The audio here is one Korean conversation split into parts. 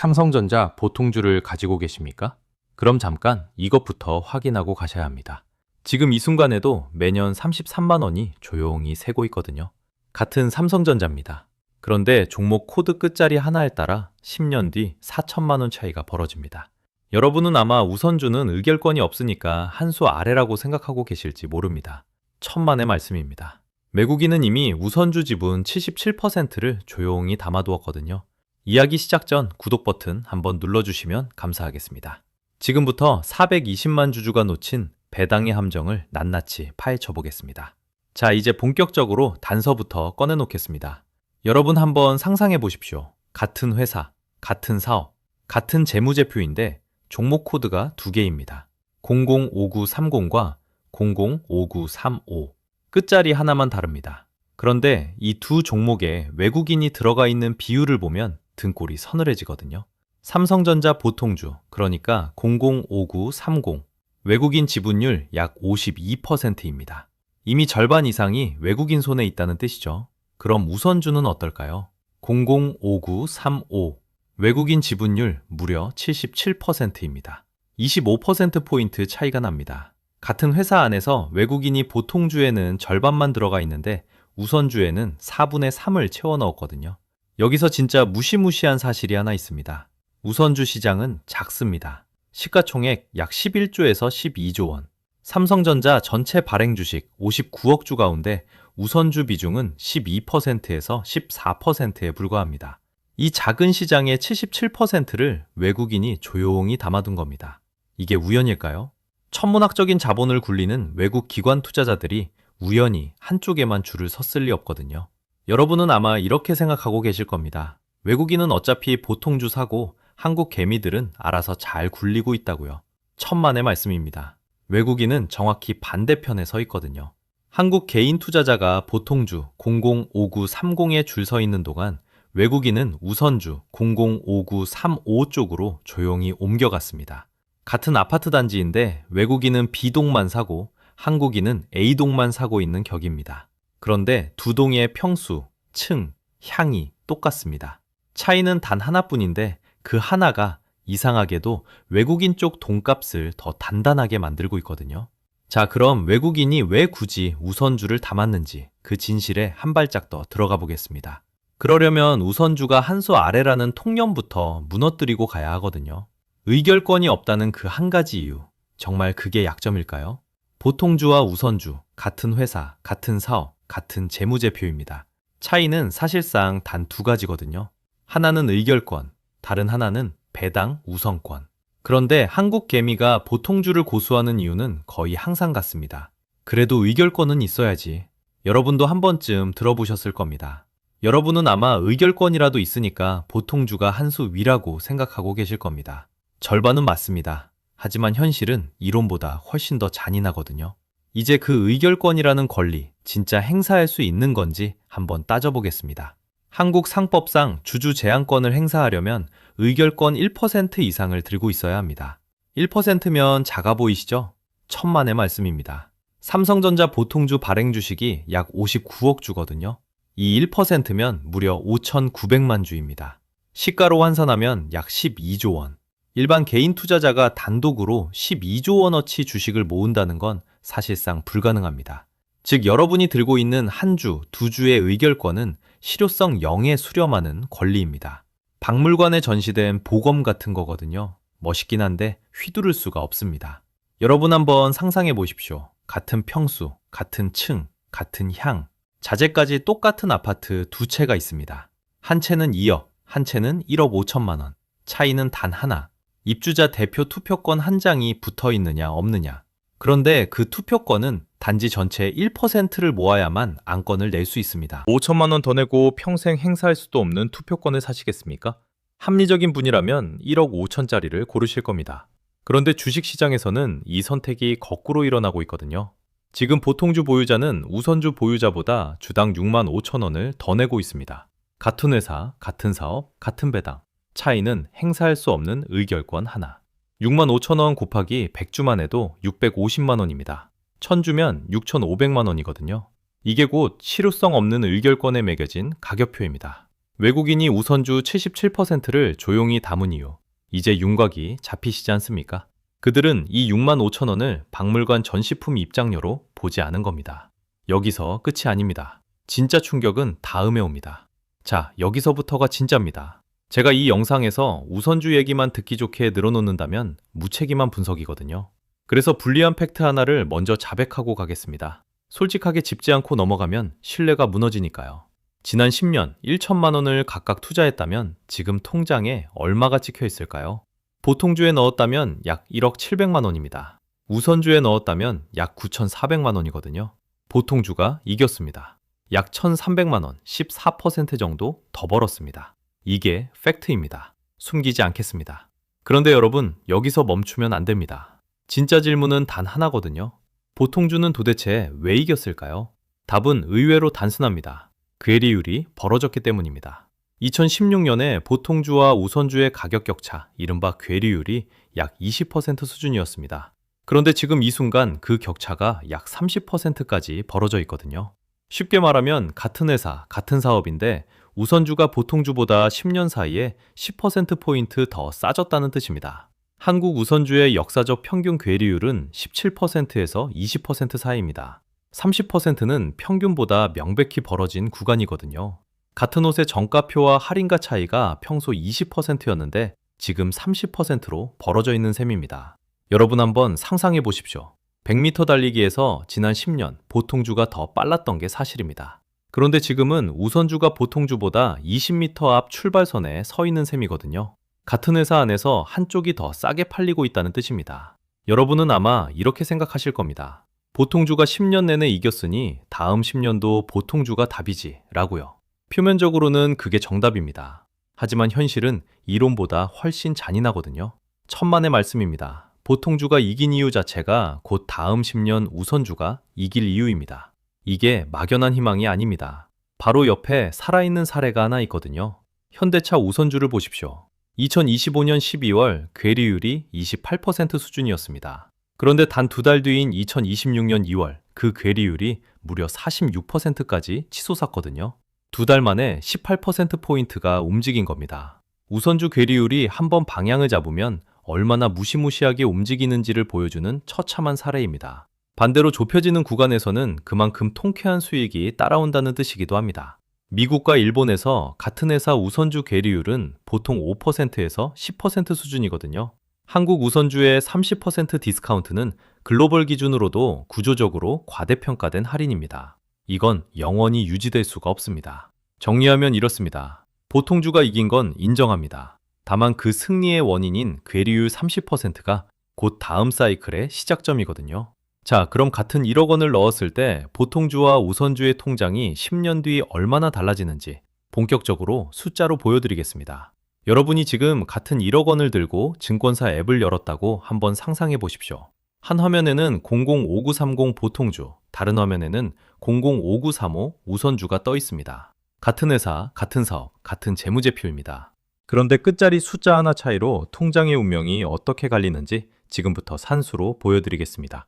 삼성전자 보통주를 가지고 계십니까? 그럼 잠깐 이것부터 확인하고 가셔야 합니다. 지금 이 순간에도 매년 33만 원이 조용히 새고 있거든요. 같은 삼성전자입니다. 그런데 종목 코드 끝자리 하나에 따라 10년 뒤 4천만 원 차이가 벌어집니다. 여러분은 아마 우선주는 의결권이 없으니까 한 수 아래라고 생각하고 계실지 모릅니다. 천만의 말씀입니다. 매국인은 이미 우선주 지분 77%를 조용히 담아두었거든요. 이야기 시작 전 구독 버튼 한번 눌러주시면 감사하겠습니다. 지금부터 420만 주주가 놓친 배당의 함정을 낱낱이 파헤쳐 보겠습니다. 자, 이제 본격적으로 단서부터 꺼내놓겠습니다. 여러분 한번 상상해 보십시오. 같은 회사, 같은 사업, 같은 재무제표인데 종목 코드가 두 개입니다. 005930과 005935. 끝자리 하나만 다릅니다. 그런데 이 두 종목에 외국인이 들어가 있는 비율을 보면 등골이 서늘해지거든요. 삼성전자 보통주, 그러니까 005930, 외국인 지분율 약 52%입니다. 이미 절반 이상이 외국인 손에 있다는 뜻이죠. 그럼 우선주는 어떨까요? 005935, 외국인 지분율 무려 77%입니다. 25%포인트 차이가 납니다. 같은 회사 안에서 외국인이 보통주에는 절반만 들어가 있는데 우선주에는 4분의 3을 채워 넣었거든요. 여기서 진짜 무시무시한 사실이 하나 있습니다. 우선주 시장은 작습니다. 시가총액 약 11조에서 12조 원. 삼성전자 전체 발행 주식 59억 주 가운데 우선주 비중은 12%에서 14%에 불과합니다. 이 작은 시장의 77%를 외국인이 조용히 담아둔 겁니다. 이게 우연일까요? 천문학적인 자본을 굴리는 외국 기관 투자자들이 우연히 한쪽에만 줄을 섰을 리 없거든요. 여러분은 아마 이렇게 생각하고 계실 겁니다. 외국인은 어차피 보통주 사고 한국 개미들은 알아서 잘 굴리고 있다고요. 천만의 말씀입니다. 외국인은 정확히 반대편에 서 있거든요. 한국 개인 투자자가 보통주 005930에 줄 서 있는 동안 외국인은 우선주 005935 쪽으로 조용히 옮겨갔습니다. 같은 아파트 단지인데 외국인은 B동만 사고 한국인은 A동만 사고 있는 격입니다. 그런데 두 동의 평수, 층, 향이 똑같습니다. 차이는 단 하나뿐인데 그 하나가 이상하게도 외국인 쪽 돈값을 더 단단하게 만들고 있거든요. 자, 그럼 외국인이 왜 굳이 우선주를 담았는지 그 진실에 한 발짝 더 들어가 보겠습니다. 그러려면 우선주가 한 수 아래라는 통념부터 무너뜨리고 가야 하거든요. 의결권이 없다는 그 한 가지 이유, 정말 그게 약점일까요? 보통주와 우선주, 같은 회사, 같은 사업, 같은 재무제표입니다. 차이는 사실상 단 두 가지거든요. 하나는 의결권, 다른 하나는 배당 우선권. 그런데 한국 개미가 보통주를 고수하는 이유는 거의 항상 같습니다. 그래도 의결권은 있어야지. 여러분도 한 번쯤 들어보셨을 겁니다. 여러분은 아마 의결권이라도 있으니까 보통주가 한 수 위라고 생각하고 계실 겁니다. 절반은 맞습니다. 하지만 현실은 이론보다 훨씬 더 잔인하거든요. 이제 그 의결권이라는 권리, 진짜 행사할 수 있는 건지 한번 따져보겠습니다. 한국 상법상 주주 제한권을 행사하려면 의결권 1% 이상을 들고 있어야 합니다. 1%면 작아 보이시죠? 천만의 말씀입니다. 삼성전자 보통주 발행 주식이 약 59억 주거든요. 이 1%면 무려 5,900만 주입니다. 시가로 환산하면 약 12조 원. 일반 개인 투자자가 단독으로 12조 원어치 주식을 모은다는 건 사실상 불가능합니다. 즉 여러분이 들고 있는 한 주, 두 주의 의결권은 실효성 0에 수렴하는 권리입니다. 박물관에 전시된 보검 같은 거거든요. 멋있긴 한데 휘두를 수가 없습니다. 여러분 한번 상상해 보십시오. 같은 평수, 같은 층, 같은 향, 자재까지 똑같은 아파트 두 채가 있습니다. 한 채는 2억, 한 채는 1억 5천만 원. 차이는 단 하나. 입주자 대표 투표권 한 장이 붙어 있느냐 없느냐. 그런데 그 투표권은 단지 전체의 1%를 모아야만 안건을 낼 수 있습니다. 5천만 원 더 내고 평생 행사할 수도 없는 투표권을 사시겠습니까? 합리적인 분이라면 1억 5천짜리를 고르실 겁니다. 그런데 주식시장에서는 이 선택이 거꾸로 일어나고 있거든요. 지금 보통주 보유자는 우선주 보유자보다 주당 6만 5천 원을 더 내고 있습니다. 같은 회사, 같은 사업, 같은 배당. 차이는 행사할 수 없는 의결권 하나. 6만 5천 원 곱하기 100주만 해도 650만 원입니다. 1000주면 6,500만 원이거든요. 이게 곧 실효성 없는 의결권에 매겨진 가격표입니다. 외국인이 우선주 77%를 조용히 담은 이유. 이제 윤곽이 잡히시지 않습니까? 그들은 이 6만 5천 원을 박물관 전시품 입장료로 보지 않은 겁니다. 여기서 끝이 아닙니다. 진짜 충격은 다음에 옵니다. 자, 여기서부터가 진짜입니다. 제가 이 영상에서 우선주 얘기만 듣기 좋게 늘어놓는다면 무책임한 분석이거든요. 그래서 불리한 팩트 하나를 먼저 자백하고 가겠습니다. 솔직하게 짚지 않고 넘어가면 신뢰가 무너지니까요. 지난 10년 1천만 원을 각각 투자했다면 지금 통장에 얼마가 찍혀 있을까요? 보통주에 넣었다면 약 1억 700만 원입니다. 우선주에 넣었다면 약 9,400만 원이거든요. 보통주가 이겼습니다. 약 1,300만 원, 14% 정도 더 벌었습니다. 이게 팩트입니다. 숨기지 않겠습니다. 그런데 여러분, 여기서 멈추면 안 됩니다. 진짜 질문은 단 하나거든요. 보통주는 도대체 왜 이겼을까요? 답은 의외로 단순합니다. 괴리율이 벌어졌기 때문입니다. 2016년에 보통주와 우선주의 가격 격차, 이른바 괴리율이 약 20% 수준이었습니다. 그런데 지금 이 순간 그 격차가 약 30%까지 벌어져 있거든요. 쉽게 말하면 같은 회사, 같은 사업인데 우선주가 보통주보다 10년 사이에 10%포인트 더 싸졌다는 뜻입니다. 한국 우선주의 역사적 평균 괴리율은 17%에서 20% 사이입니다. 30%는 평균보다 명백히 벌어진 구간이거든요. 같은 옷의 정가표와 할인가 차이가 평소 20%였는데 지금 30%로 벌어져 있는 셈입니다. 여러분 한번 상상해 보십시오. 100m 달리기에서 지난 10년 보통주가 더 빨랐던 게 사실입니다. 그런데 지금은 우선주가 보통주보다 20m 앞 출발선에 서 있는 셈이거든요. 같은 회사 안에서 한쪽이 더 싸게 팔리고 있다는 뜻입니다. 여러분은 아마 이렇게 생각하실 겁니다. 보통주가 10년 내내 이겼으니 다음 10년도 보통주가 답이지 라고요. 표면적으로는 그게 정답입니다. 하지만 현실은 이론보다 훨씬 잔인하거든요. 천만의 말씀입니다. 보통주가 이긴 이유 자체가 곧 다음 10년 우선주가 이길 이유입니다. 이게 막연한 희망이 아닙니다. 바로 옆에 살아있는 사례가 하나 있거든요. 현대차 우선주를 보십시오. 2025년 12월 괴리율이 28% 수준이었습니다. 그런데 단 두 달 뒤인 2026년 2월 그 괴리율이 무려 46%까지 치솟았거든요. 두 달 만에 18%포인트가 움직인 겁니다. 우선주 괴리율이 한번 방향을 잡으면 얼마나 무시무시하게 움직이는지를 보여주는 처참한 사례입니다. 반대로 좁혀지는 구간에서는 그만큼 통쾌한 수익이 따라온다는 뜻이기도 합니다. 미국과 일본에서 같은 회사 우선주 괴리율은 보통 5%에서 10% 수준이거든요. 한국 우선주의 30% 디스카운트는 글로벌 기준으로도 구조적으로 과대평가된 할인입니다. 이건 영원히 유지될 수가 없습니다. 정리하면 이렇습니다. 보통주가 이긴 건 인정합니다. 다만 그 승리의 원인인 괴리율 30%가 곧 다음 사이클의 시작점이거든요. 자, 그럼 같은 1억 원을 넣었을 때 보통주와 우선주의 통장이 10년 뒤 얼마나 달라지는지 본격적으로 숫자로 보여드리겠습니다. 여러분이 지금 같은 1억 원을 들고 증권사 앱을 열었다고 한번 상상해 보십시오. 한 화면에는 005930 보통주, 다른 화면에는 005935 우선주가 떠 있습니다. 같은 회사, 같은 사업, 같은 재무제표입니다. 그런데 끝자리 숫자 하나 차이로 통장의 운명이 어떻게 갈리는지 지금부터 산수로 보여드리겠습니다.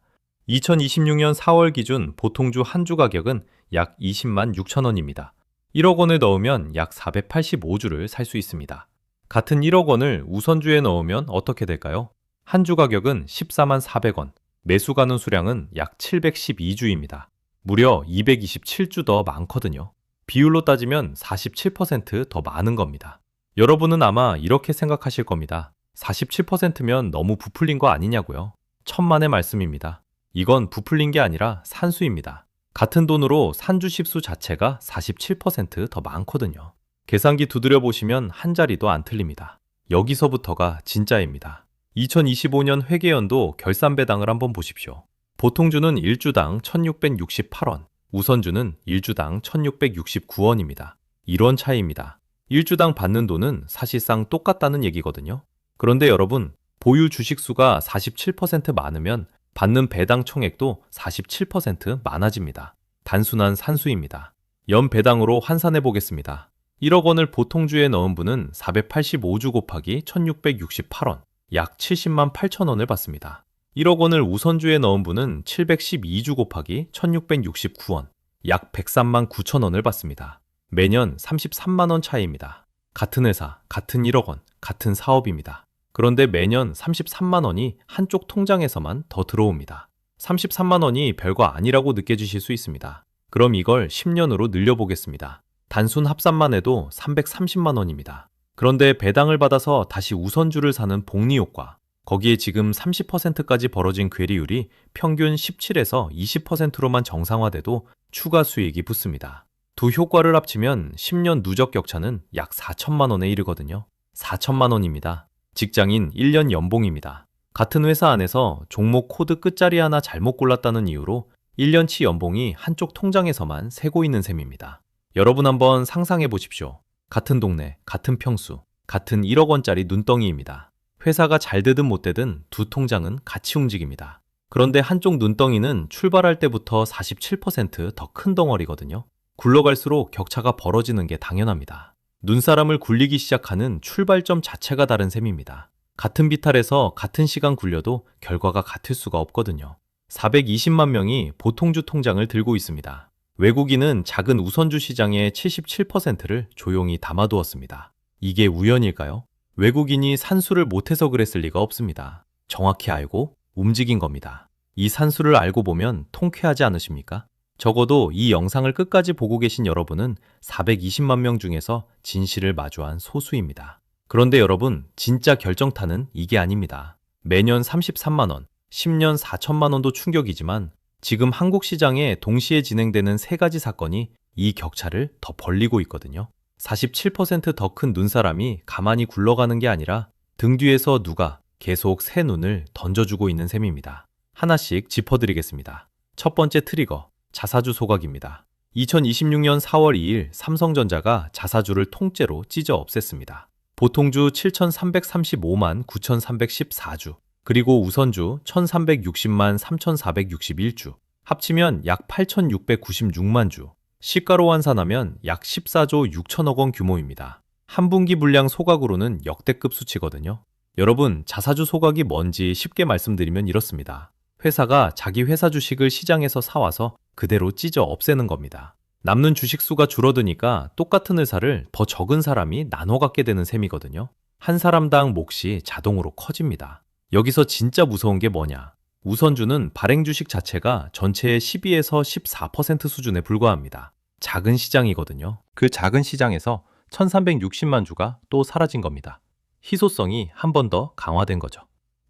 2026년 4월 기준 보통주 한 주 가격은 약 20만 6천 원입니다. 1억 원을 넣으면 약 485주를 살 수 있습니다. 같은 1억 원을 우선주에 넣으면 어떻게 될까요? 한 주 가격은 14만 400원, 매수 가는 수량은 약 712주입니다. 무려 227주 더 많거든요. 비율로 따지면 47% 더 많은 겁니다. 여러분은 아마 이렇게 생각하실 겁니다. 47%면 너무 부풀린 거 아니냐고요? 천만의 말씀입니다. 이건 부풀린 게 아니라 산수입니다. 같은 돈으로 산 주식수 자체가 47% 더 많거든요. 계산기 두드려 보시면 한 자리도 안 틀립니다. 여기서부터가 진짜입니다. 2025년 회계연도 결산 배당을 한번 보십시오. 보통주는 1주당 1668원, 우선주는 1주당 1669원입니다. 1원 차이입니다. 1주당 받는 돈은 사실상 똑같다는 얘기거든요. 그런데 여러분, 보유 주식수가 47% 많으면 받는 배당 총액도 47% 많아집니다. 단순한 산수입니다. 연 배당으로 환산해 보겠습니다. 1억 원을 보통주에 넣은 분은 485주 곱하기 1668원, 약 70만 8천 원을 받습니다. 1억 원을 우선주에 넣은 분은 712주 곱하기 1669원, 약 103만 9천 원을 받습니다. 매년 33만 원 차이입니다. 같은 회사, 같은 1억 원, 같은 사업입니다. 그런데 매년 33만 원이 한쪽 통장에서만 더 들어옵니다. 33만 원이 별거 아니라고 느껴지실 수 있습니다. 그럼 이걸 10년으로 늘려보겠습니다. 단순 합산만 해도 330만 원입니다. 그런데 배당을 받아서 다시 우선주를 사는 복리 효과, 거기에 지금 30%까지 벌어진 괴리율이 평균 17에서 20%로만 정상화돼도 추가 수익이 붙습니다. 두 효과를 합치면 10년 누적 격차는 약 4천만 원에 이르거든요. 4천만 원입니다. 직장인 1년 연봉입니다. 같은 회사 안에서 종목 코드 끝자리 하나 잘못 골랐다는 이유로 1년치 연봉이 한쪽 통장에서만 새고 있는 셈입니다. 여러분 한번 상상해 보십시오. 같은 동네, 같은 평수, 같은 1억 원짜리 눈덩이입니다. 회사가 잘 되든 못 되든 두 통장은 같이 움직입니다. 그런데 한쪽 눈덩이는 출발할 때부터 47%더 큰 덩어리거든요. 굴러갈수록 격차가 벌어지는 게 당연합니다. 눈사람을 굴리기 시작하는 출발점 자체가 다른 셈입니다. 같은 비탈에서 같은 시간 굴려도 결과가 같을 수가 없거든요. 420만 명이 보통주 통장을 들고 있습니다. 외국인은 작은 우선주 시장의 77%를 조용히 담아두었습니다. 이게 우연일까요? 외국인이 산수를 못해서 그랬을 리가 없습니다. 정확히 알고 움직인 겁니다. 이 산수를 알고 보면 통쾌하지 않으십니까? 적어도 이 영상을 끝까지 보고 계신 여러분은 420만 명 중에서 진실을 마주한 소수입니다. 그런데 여러분, 진짜 결정타는 이게 아닙니다. 매년 33만 원, 10년 4천만 원도 충격이지만 지금 한국 시장에 동시에 진행되는 세 가지 사건이 이 격차를 더 벌리고 있거든요. 47%더 큰 눈사람이 가만히 굴러가는 게 아니라 등 뒤에서 누가 계속 새 눈을 던져주고 있는 셈입니다. 하나씩 짚어드리겠습니다. 첫 번째 트리거, 자사주 소각입니다. 2026년 4월 2일 삼성전자가 자사주를 통째로 찢어 없앴습니다. 보통주 7,335만 9,314주, 그리고 우선주 1,360만 3,461주, 합치면 약 8,696만 주, 시가로 환산하면 약 14조 6천억 원 규모입니다. 한 분기 분량 소각으로는 역대급 수치거든요. 여러분, 자사주 소각이 뭔지 쉽게 말씀드리면 이렇습니다. 회사가 자기 회사 주식을 시장에서 사와서 그대로 찢어 없애는 겁니다. 남는 주식 수가 줄어드니까 똑같은 회사를 더 적은 사람이 나눠 갖게 되는 셈이거든요. 한 사람당 몫이 자동으로 커집니다. 여기서 진짜 무서운 게 뭐냐? 우선주는 발행 주식 자체가 전체의 12에서 14% 수준에 불과합니다. 작은 시장이거든요. 그 작은 시장에서 1360만 주가 또 사라진 겁니다. 희소성이 한 번 더 강화된 거죠.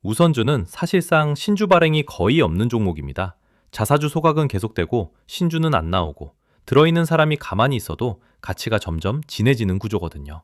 우선주는 사실상 신주 발행이 거의 없는 종목입니다. 자사주 소각은 계속되고 신주는 안 나오고 들어있는 사람이 가만히 있어도 가치가 점점 진해지는 구조거든요.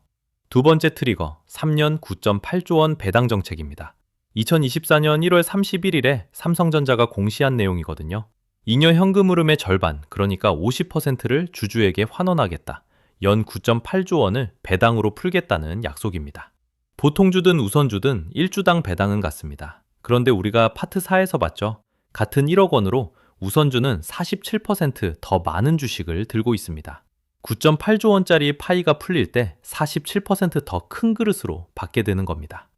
두 번째 트리거, 3년 9.8조 원 배당 정책입니다. 2024년 1월 31일에 삼성전자가 공시한 내용이거든요. 잉여 현금 흐름의 절반, 그러니까 50%를 주주에게 환원하겠다. 연 9.8조 원을 배당으로 풀겠다는 약속입니다. 보통주든 우선주든 1주당 배당은 같습니다. 그런데 우리가 파트 4에서 봤죠? 같은 1억 원으로 우선주는 47%더 많은 주식을 들고 있습니다. 9.8조 원짜리 파이가 풀릴 때 47%더 큰 그릇으로 받게 되는 겁니다.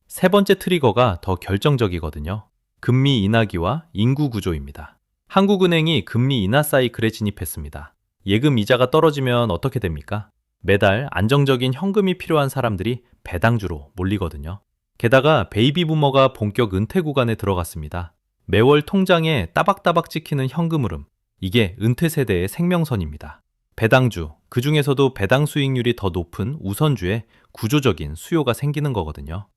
세 번째 트리거가 더 결정적이거든요. 금리 인하기와 인구 구조입니다. 한국은행이 금리 인하 사이클에 진입했습니다. 예금 이자가 떨어지면 어떻게 됩니까? 매달 안정적인 현금이 필요한 사람들이 배당주로 몰리거든요. 게다가 베이비 부머가 본격 은퇴 구간에 들어갔습니다. 매월 통장에 따박따박 찍히는 현금 흐름, 이게 은퇴 세대의 생명선입니다. 배당주, 그 중에서도 배당 수익률이 더 높은 우선주에 구조적인 수요가 생기는 거거든요.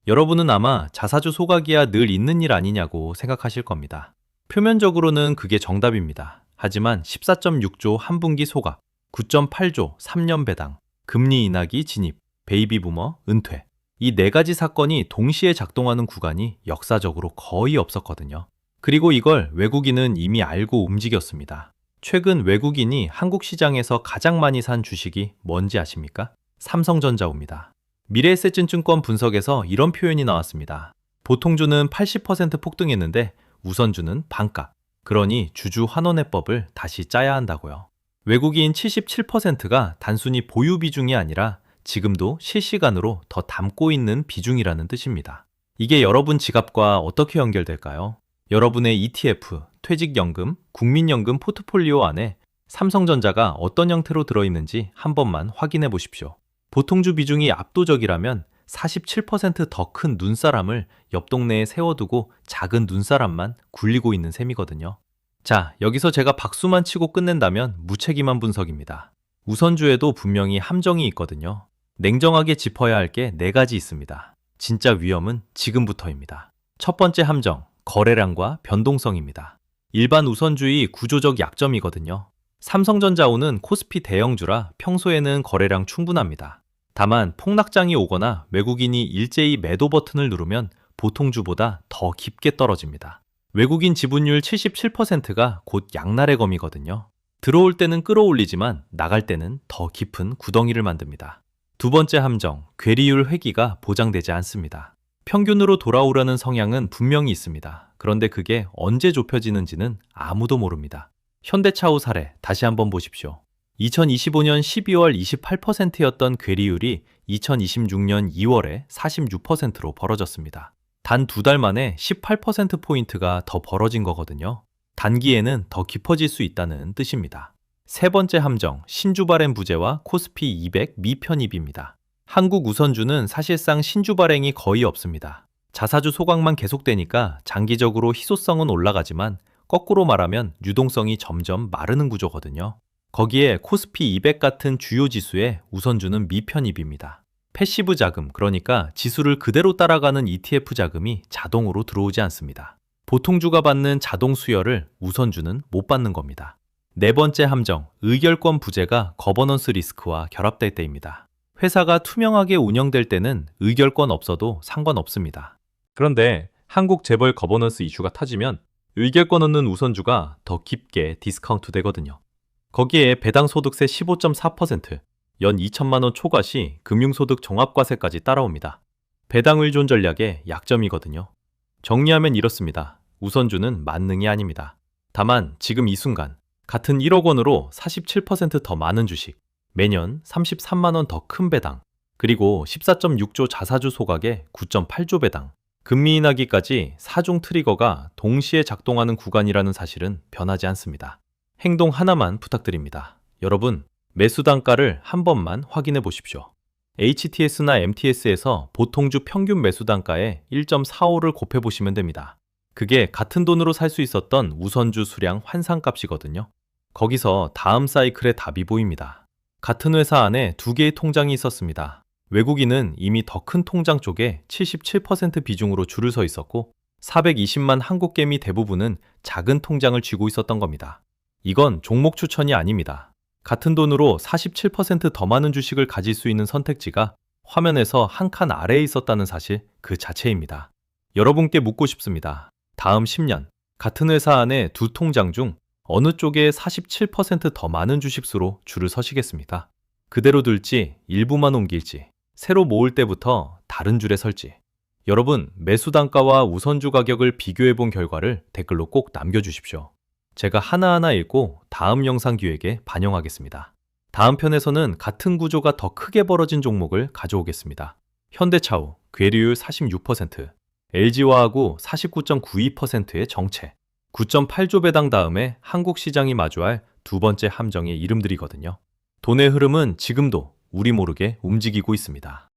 여러분은 아마 자사주 소각이야 늘 있는 일 아니냐고 생각하실 겁니다. 표면적으로는 그게 정답입니다. 하지만 14.6조 한 분기 소각, 9.8조 3년 배당, 금리 인하기 진입, 베이비 부머 은퇴, 이 네 가지 사건이 동시에 작동하는 구간이 역사적으로 거의 없었거든요. 그리고 이걸 외국인은 이미 알고 움직였습니다. 최근 외국인이 한국 시장에서 가장 많이 산 주식이 뭔지 아십니까? 삼성전자입니다. 미래에셋증권 분석에서 이런 표현이 나왔습니다. 보통주는 80% 폭등했는데 우선주는 반값. 그러니 주주 환원해법을 다시 짜야 한다고요. 외국인 77%가 단순히 보유 비중이 아니라 지금도 실시간으로 더 담고 있는 비중이라는 뜻입니다. 이게 여러분 지갑과 어떻게 연결될까요? 여러분의 ETF, 퇴직연금, 국민연금 포트폴리오 안에 삼성전자가 어떤 형태로 들어있는지 한 번만 확인해 보십시오. 보통주 비중이 압도적이라면 47%더 큰 눈사람을 옆 동네에 세워두고 작은 눈사람만 굴리고 있는 셈이거든요. 자, 여기서 제가 박수만 치고 끝낸다면 무책임한 분석입니다. 우선주에도 분명히 함정이 있거든요. 냉정하게 짚어야 할 게 4가지 있습니다. 진짜 위험은 지금부터입니다. 첫 번째 함정, 거래량과 변동성입니다. 일반 우선주의 구조적 약점이거든요. 삼성전자오는 코스피 대형주라 평소에는 거래량 충분합니다. 다만 폭락장이 오거나 외국인이 일제히 매도 버튼을 누르면 보통주보다 더 깊게 떨어집니다. 외국인 지분율 77%가 곧 양날의 검이거든요. 들어올 때는 끌어올리지만 나갈 때는 더 깊은 구덩이를 만듭니다. 두 번째 함정, 괴리율 회귀가 보장되지 않습니다. 평균으로 돌아오려는 성향은 분명히 있습니다. 그런데 그게 언제 좁혀지는지는 아무도 모릅니다. 현대차후 사례 다시 한번 보십시오. 2025년 12월 28%였던 괴리율이 2026년 2월에 46%로 벌어졌습니다. 단 2달 만에 18%포인트가 더 벌어진 거거든요. 단기에는 더 깊어질 수 있다는 뜻입니다. 세 번째 함정, 신주 발행 부재와 코스피 200 미편입입니다. 한국 우선주는 사실상 신주 발행이 거의 없습니다. 자사주 소각만 계속되니까 장기적으로 희소성은 올라가지만 거꾸로 말하면 유동성이 점점 마르는 구조거든요. 거기에 코스피 200 같은 주요 지수에 우선주는 미편입입니다. 패시브 자금, 그러니까 지수를 그대로 따라가는 ETF 자금이 자동으로 들어오지 않습니다. 보통주가 받는 자동 수혈을 우선주는 못 받는 겁니다. 네 번째 함정, 의결권 부재가 거버넌스 리스크와 결합될 때입니다. 회사가 투명하게 운영될 때는 의결권 없어도 상관없습니다. 그런데 한국 재벌 거버넌스 이슈가 터지면 의결권 없는 우선주가 더 깊게 디스카운트 되거든요. 거기에 배당 소득세 15.4%, 연 2천만 원 초과시 금융소득 종합과세까지 따라옵니다. 배당 의존 전략의 약점이거든요. 정리하면 이렇습니다. 우선주는 만능이 아닙니다. 다만 지금 이 순간 같은 1억 원으로 47% 더 많은 주식, 매년 33만 원 더 큰 배당, 그리고 14.6조 자사주 소각에 9.8조 배당, 금리 인하기까지 4종 트리거가 동시에 작동하는 구간이라는 사실은 변하지 않습니다. 행동 하나만 부탁드립니다. 여러분, 매수 단가를 한 번만 확인해 보십시오. HTS나 MTS에서 보통주 평균 매수 단가에 1.45를 곱해 보시면 됩니다. 그게 같은 돈으로 살 수 있었던 우선주 수량 환산값이거든요. 거기서 다음 사이클의 답이 보입니다. 같은 회사 안에 2개의 통장이 있었습니다. 외국인은 이미 더 큰 통장 쪽에 77% 비중으로 줄을 서 있었고 420만 한국 개미 대부분은 작은 통장을 쥐고 있었던 겁니다. 이건 종목 추천이 아닙니다. 같은 돈으로 47%더 많은 주식을 가질 수 있는 선택지가 화면에서 한 칸 아래에 있었다는 사실 그 자체입니다. 여러분께 묻고 싶습니다. 다음 10년, 같은 회사 안에 2 통장 중 어느 쪽에 47%더 많은 주식수로 줄을 서시겠습니까? 그대로 둘지, 일부만 옮길지, 새로 모을 때부터 다른 줄에 설지. 여러분, 매수 단가와 우선주 가격을 비교해 본 결과를 댓글로 꼭 남겨주십시오. 제가 하나하나 읽고 다음 영상 기획에 반영하겠습니다. 다음 편에서는 같은 구조가 더 크게 벌어진 종목을 가져오겠습니다. 현대차후, 괴리율 46%, LG화학우 49.92%의 정체, 9.8조 배당 다음에 한국 시장이 마주할 두 번째 함정의 이름들이거든요. 돈의 흐름은 지금도 우리 모르게 움직이고 있습니다.